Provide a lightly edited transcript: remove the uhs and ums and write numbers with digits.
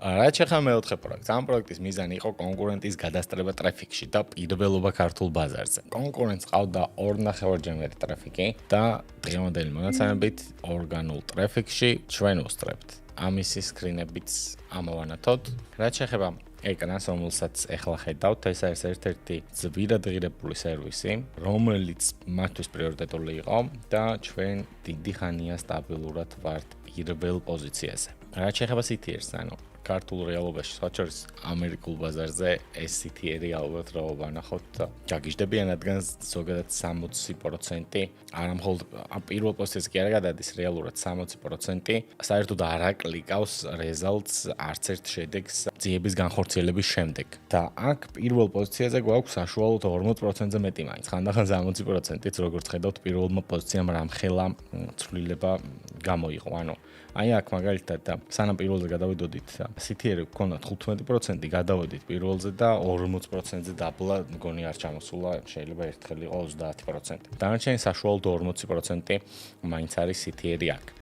რაც შეეხება მეოთხე პროექტს, ამ პროექტის მიზანი იყო კონკურენტის გადასწრება ტრაფიკში და პირობელობა ქართულ ბაზარზე. კონკურენტს ყავდა 2.5-ჯერ ტრაფიკი და დღევანდელი მონაცემებით ორგანულ ტრაფიკში ჩვენ ვუსწრებთ. ამისი სკრინებიც ამოვანათოთ. რაც შეეხება ეკრანს, რომელსაც ახლა ხედავთ, ეს არის ერთ-ერთი ძვირადღირებული სერვისი, რომელიც მათთვის პრიორიტეტული იყო და ჩვენ დიდი ხანია სტაბილურად ვართ პირველ პოზიციაზე. რაც შეეხება CTR-ს, ანუ ქართულ რეალობაში, სხვაჩორის ამერიკულ ბაზარზე ეს CTR-ი ალბათ რა ვანახოთ, გაგიჟდებიან, რადგან ზოგადად 60% არა მხოლოდ პირველ პოზიციაზე კი არა გადადის, რეალურად 60% საერთოდ არ აკლიკავს results არც ერთ შედეგს ძიების განხორციელების შემდეგ. და აქ პირველ პოზიციაზე გვაქვს საშუალოდ 40%-ზე მეტი მაინც, ხანდახან 60%-იც, როგორც ხედავთ, პირველმა პოზიციამ რამხელა ცვლილება გამოიღო. ანუ აი აქ მაგალითად სანამ პირველზე გადავიდოდით, CTR-ი გქონდა 15%, გადავედით პირველზე და 40%-ზე დაბლა მგონი არ ჩამოსულა, შეიძლება ერთხელ იყო 30%. დანარჩენი საშუალოდ 40% მაინც არის CTR-ი აქ.